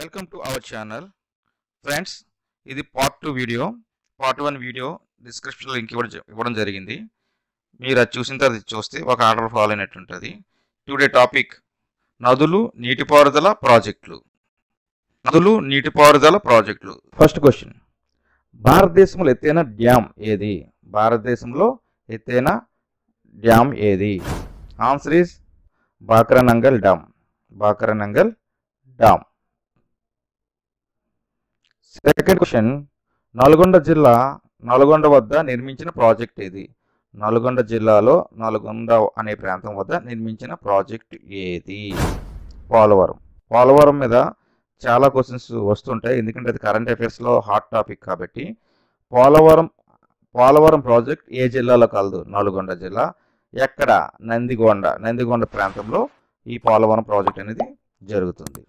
Welcome to our channel friends. ఇది part 2 video. Part 1 video డిస్క్రిప్షన్లో link ఇవ్వడం జరిగింది. మీరు అది చూసిన తర్వాత చూస్తే ఒక ఆర్డర్ ఫాలో అయినట్టు ఉంటుంది. టుడే టాపిక్ నదులు నీటిపారుదల ప్రాజెక్టులు. ఫస్ట్ క్వశ్చన్, భారతదేశంలో ఎత్తైన డ్యామ్ ఏది? భారతదేశంలో ఎత్తైన డ్యామ్ ఏది? Answer is Bhakra Nangal dam. Second question, Nalgonda వద్ద నిర్మించిన ప్రాజెక్ట్ ఏది? నల్గొండ జిల్లాలో నల్గొండ అనే ప్రాంతం వద్ద నిర్మించిన ప్రాజెక్ట్ ఏది? పోలవరం మీద చాలా క్వశ్చన్స్ వస్తుంటాయి, ఎందుకంటే అది కరెంట్ అఫైర్స్లో హాట్ టాపిక్ కాబట్టి. పోలవరం ప్రాజెక్ట్ ఏ జిల్లాలో కలదు? నల్గొండ జిల్లా. ఎక్కడ? నందిగొండ ప్రాంతంలో ఈ పోలవరం ప్రాజెక్ట్ అనేది జరుగుతుంది.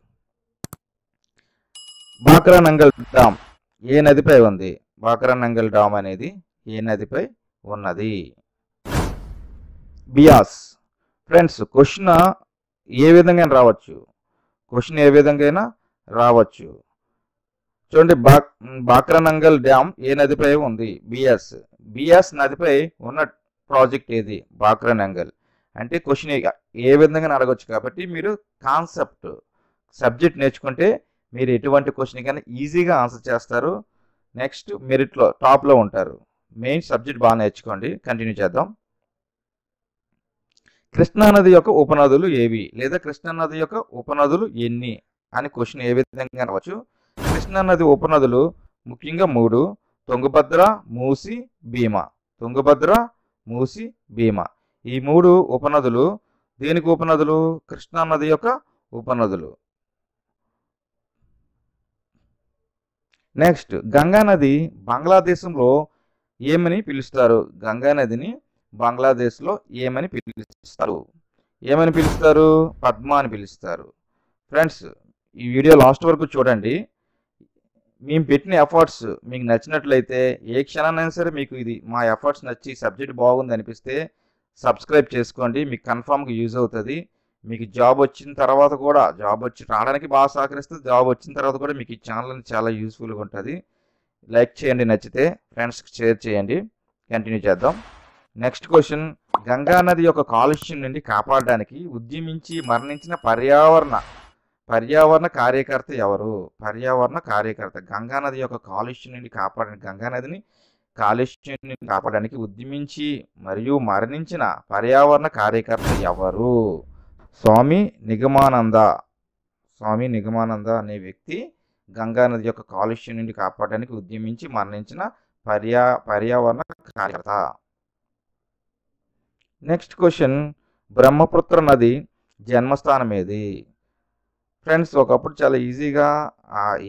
బాక్రానంగల్ డ్యామ్ ఏ నదిపై ఉంది? బాక్రానంగల్ డ్యామ్ అనేది ఏ నదిపై ఉన్నది? బియాస్. ఫ్రెండ్స్, క్వశ్చన్ ఏ విధంగా రావచ్చు. చూడండి, బాక్రానంగల్ డ్యామ్ ఏ నదిపై ఉంది? బియాస్ నదిపై ఉన్న ప్రాజెక్ట్ ఏది? బాక్రానంగల్. అంటే క్వశ్చన్ ఏ విధంగా అడగవచ్చు కాబట్టి మీరు సబ్జెక్ట్ నేర్చుకుంటే మీరు ఎటువంటి క్వశ్చన్ కన్నా ఈజీగా ఆన్సర్ చేస్తారు. నెక్స్ట్ మెరిట్లో టాప్లో ఉంటారు. మెయిన్ సబ్జెక్ట్ బాగా నేర్చుకోండి. కంటిన్యూ చేద్దాం. కృష్ణానది యొక్క ఉపనదులు ఏవి? లేదా కృష్ణానది యొక్క ఉపనదులు ఎన్ని అని క్వశ్చన్ ఏ విధంగా రావచ్చు. కృష్ణానది ఉపనదులు ముఖ్యంగా 3: తుంగభద్ర, మూసి, భీమ. ఈ 3 ఉపనదులు దేనికి ఉపనదులు? కృష్ణానది యొక్క ఉపనదులు. నెక్స్ట్, గంగానది బంగ్లాదేశంలో ఏమని పిలుస్తారు? గంగానదిని బంగ్లాదేశ్లో ఏమని పిలుస్తారు? పద్మ అని పిలుస్తారు. ఫ్రెండ్స్, ఈ వీడియో లాస్ట్ వరకు చూడండి. మేము పెట్టిన ఎఫర్ట్స్ మీకు నచ్చినట్లయితే ఏ క్షణాన్నైనా సరే మీకు మా ఎఫర్ట్స్ నచ్చి సబ్జెక్ట్ బాగుంది అనిపిస్తే సబ్స్క్రైబ్ చేసుకోండి. మీకు కన్ఫామ్గా యూజ్ అవుతుంది. మీకు జాబ్ వచ్చిన తర్వాత కూడా రావడానికి బాగా సహకరిస్తుంది. జాబ్ వచ్చిన తర్వాత కూడా మీకు ఈ ఛానల్ చాలా యూస్ఫుల్గా ఉంటుంది. లైక్ చేయండి నచ్చితే, ఫ్రెండ్స్కి షేర్ చేయండి. కంటిన్యూ చేద్దాం. నెక్స్ట్ క్వశ్చన్, గంగానది యొక్క కాలుష్యం నుండి కాపాడడానికి ఉద్యమించి మరణించిన పర్యావరణ కార్యకర్త ఎవరు? గంగానది యొక్క కాలుష్యం నుండి గంగానదిని కాలుష్యం నుండి కాపాడడానికి ఉద్యమించి మరియు మరణించిన పర్యావరణ కార్యకర్త ఎవరు? స్వామి నిగమానంద అనే వ్యక్తి గంగానది యొక్క కాలుష్యం నుండి కాపాడడానికి ఉద్యమించి మరణించిన పర్యావరణ కార్యకర్త. నెక్స్ట్ క్వశ్చన్, బ్రహ్మపుత్ర నది జన్మస్థానం ఏది? ఫ్రెండ్స్, ఒకప్పుడు చాలా ఈజీగా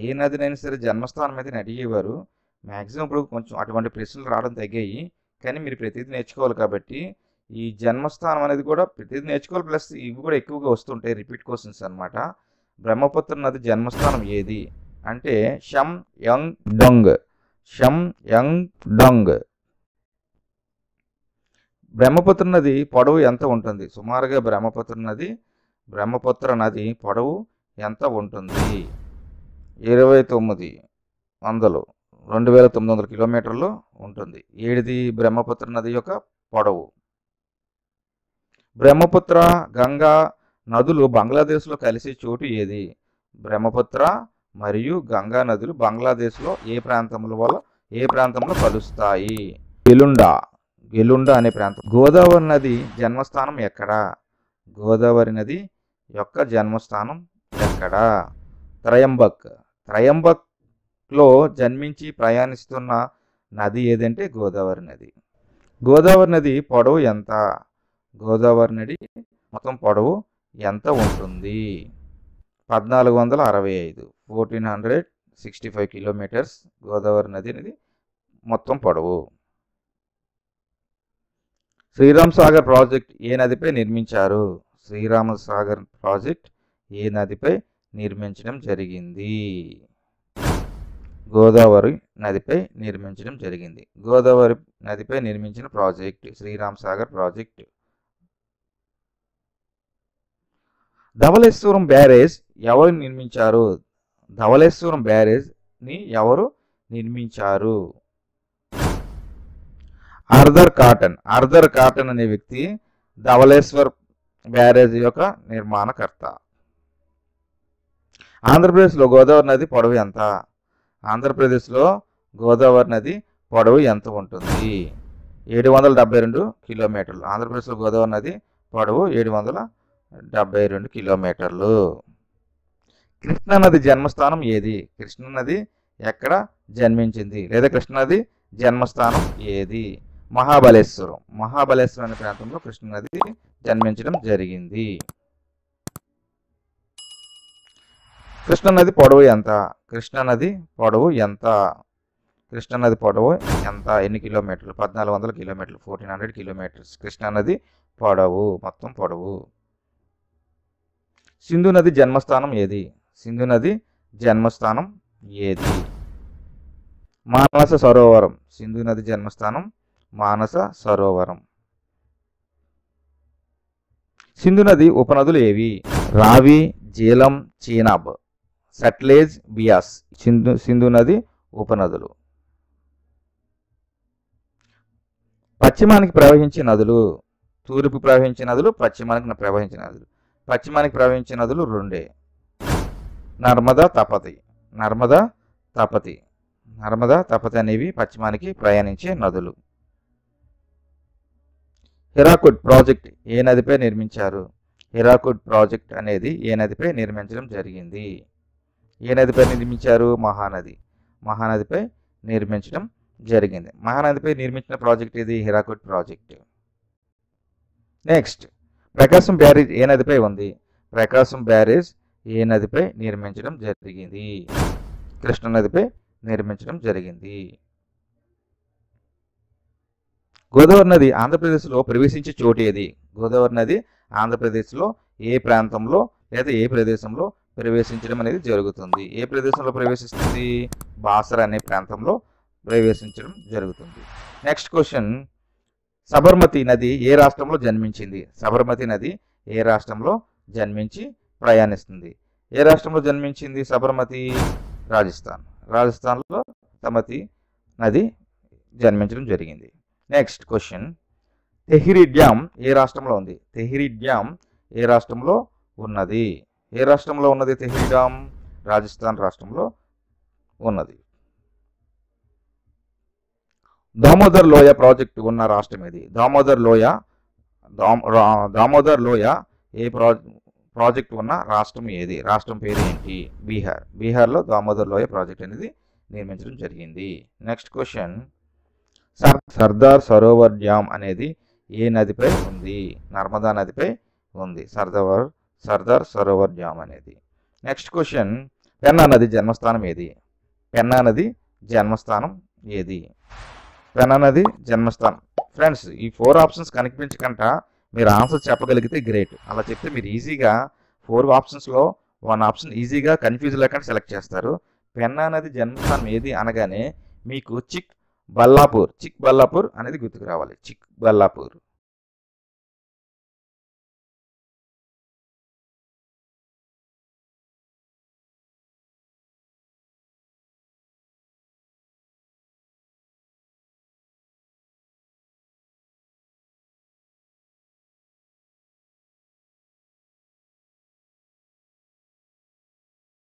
ఏ నదినైనా సరే జన్మస్థానం అయితే అడిగేవారు. మ్యాక్సిమం ఇప్పుడు కొంచెం అటువంటి ప్రశ్నలు రావడం తగ్గాయి. కానీ మీరు ప్రతిదీ నేర్చుకోవాలి కాబట్టి ఈ జన్మస్థానం అనేది కూడా ప్రతిదీ నేర్చుకోవాలి. ప్లస్ ఇవి కూడా ఎక్కువగా వస్తుంటాయి, రిపీట్ క్వశ్చన్స్ అనమాట. బ్రహ్మపుత్ర నది జన్మస్థానం ఏది అంటే షమ్యంగ్డాంగ్. బ్రహ్మపుత్ర నది పొడవు ఎంత ఉంటుంది? సుమారుగా బ్రహ్మపుత్ర నది పొడవు ఎంత ఉంటుంది? 2900 కిలోమీటర్లు ఉంటుంది. ఏడిది బ్రహ్మపుత్ర నది యొక్క పొడవు. బ్రహ్మపుత్ర, గంగా నదులు బంగ్లాదేశ్లో కలిసే చోటు ఏది? బ్రహ్మపుత్ర మరియు గంగా నదులు బంగ్లాదేశ్లో ఏ ప్రాంతంలో కలుస్తాయి? గెలుండా అనే ప్రాంతం. గోదావరి నది జన్మస్థానం ఎక్కడ? గోదావరి నది యొక్క జన్మస్థానం ఎక్కడ? త్రయంబక్లో జన్మించి ప్రయాణిస్తున్న నది ఏదంటే గోదావరి నది. గోదావరి నది పొడవు ఎంత? గోదావరి నది మొత్తం పొడవు ఎంత ఉంటుంది? 1465 కిలోమీటర్స్ గోదావరి నది అనేది మొత్తం పొడవు. శ్రీరామ్ సాగర్ ప్రాజెక్ట్ ఏ నదిపై నిర్మించారు? శ్రీరామ సాగర్ ప్రాజెక్ట్ ఏ నదిపై నిర్మించడం జరిగింది? గోదావరి నదిపై నిర్మించడం జరిగింది. గోదావరి నదిపై నిర్మించిన project Sriram Sagar project. Dhavaleswaram barrage ఎవరు నిర్మించారు? ధవళేశ్వరం బ్యారేజ్ని ఎవరు నిర్మించారు? ఆర్థర్ కాటన్ అనే వ్యక్తి ధవళేశ్వర్ బ్యారేజ్ యొక్క నిర్మాణకర్త. ఆంధ్రప్రదేశ్లో గోదావరి నది పొడవు ఎంత? ఆంధ్రప్రదేశ్లో గోదావరి నది పొడవు ఎంత ఉంటుంది? 772 కిలోమీటర్లు. ఆంధ్రప్రదేశ్లో గోదావరి నది పొడవు 772 కిలోమీటర్లు. కృష్ణానది జన్మస్థానం ఏది? కృష్ణానది ఎక్కడ జన్మించింది లేదా కృష్ణానది జన్మస్థానం ఏది? మహాబలేశ్వరం అనే ప్రాంతంలో కృష్ణానది జన్మించడం జరిగింది. కృష్ణానది పొడవు ఎంత? కృష్ణానది పొడవు ఎంత? ఎన్ని కిలోమీటర్లు? 1400 కిలోమీటర్లు, 1400 కిలోమీటర్స్ కృష్ణానది పొడవు, మొత్తం పొడవు. సింధు నది జన్మస్థానం ఏది? మానస సరోవరం. సింధు నది జన్మస్థానం మానస సరోవరం. సింధు నది ఉపనదులు ఏవి? రావి, జీలం, చీనాబ్, సట్లెజ్, బియాస్. సింధు నది ఉపనదులు. పశ్చిమానికి ప్రవహించే నదులు. తూర్పు ప్రవహించే నదులు, పశ్చిమానికి ప్రవహించే నదులు. పశ్చిమానికి ప్రవహించే నదులు రెండే, నర్మదా, తపతి అనేవి పశ్చిమానికి ప్రయాణించే నదులు. హిరాకుడ్ ప్రాజెక్ట్ ఏ నదిపై నిర్మించారు? హిరాకుడ్ ప్రాజెక్ట్ అనేది ఏ నదిపై నిర్మించడం జరిగింది? ఏ నదిపై నిర్మించారు? మహానదిపై నిర్మించడం జరిగింది. మహానదిపై నిర్మించిన ప్రాజెక్ట్ ఇది హిరాకుడ్ ప్రాజెక్ట్. నెక్స్ట్, ప్రకాశం బ్యారేజ్ ఏ నదిపై ఉంది? ప్రకాశం బ్యారేజ్ ఏ నదిపై నిర్మించడం జరిగింది? కృష్ణా నదిపై నిర్మించడం జరిగింది. గోదావరి నది ఆంధ్రప్రదేశ్లో ప్రవేశించే చోటు ఏది? గోదావరి నది ఆంధ్రప్రదేశ్లో ఏ ప్రాంతంలో లేదా ఏ ప్రదేశంలో ప్రవేశించడం అనేది జరుగుతుంది? ఏ ప్రదేశంలో ప్రవేశిస్తుంది? బాసర అనే ప్రాంతంలో ప్రవేశించడం జరుగుతుంది. నెక్స్ట్ క్వశ్చన్, సబర్మతి నది ఏ రాష్ట్రంలో జన్మించింది? సబర్మతి నది ఏ రాష్ట్రంలో జన్మించి ప్రయాణిస్తుంది? ఏ రాష్ట్రంలో జన్మించింది సబర్మతి? రాజస్థాన్లో సబర్మతి నది జన్మించడం జరిగింది. నెక్స్ట్ క్వశ్చన్, తెహ్రీ డ్యామ్ ఏ రాష్ట్రంలో ఉంది? తెహ్రీ డ్యామ్ ఏ రాష్ట్రంలో ఉన్నది? ఏ రాష్ట్రంలో ఉన్నది తెహ్రీ డ్యామ్? రాజస్థాన్ రాష్ట్రంలో ఉన్నది. దామోదర్ లోయ ప్రాజెక్టు ఉన్న రాష్ట్రం ఏది? దామోదర్ లోయ ఏ ప్రాజెక్ట్ ఉన్న రాష్ట్రం ఏది? రాష్ట్రం పేరు ఏంటి? బీహార్లో దామోదర్ లోయ ప్రాజెక్ట్ అనేది నిర్మించడం జరిగింది. Next question, Sardar Sarovar dam అనేది ఏ నదిపై ఉంది? నర్మదా నదిపై ఉంది సర్దార్ సరోవర్ డ్యామ్ అనేది. నెక్స్ట్ క్వశ్చన్, పెన్నా నది జన్మస్థానం ఏది? పెన్నా నది జన్మస్థానం ఏది? పెన్నా నది జన్మస్థానం. ఫ్రెండ్స్, ఈ 4 ఆప్షన్స్ కనిపించకుండా మీరు ఆన్సర్ చెప్పగలిగితే గ్రేట్. అలా చెప్తే మీరు ఈజీగా 4 ఆప్షన్స్లో 1 ఆప్షన్ ఈజీగా కన్ఫ్యూజ్ లేకుండా సెలెక్ట్ చేస్తారు. పెన్నా నది జన్మస్థానం ఏది అనగానే మీకు చిక్ బల్లాపూర్ అనేది గుర్తుకు రావాలి. చిక్ బల్లాపూర్.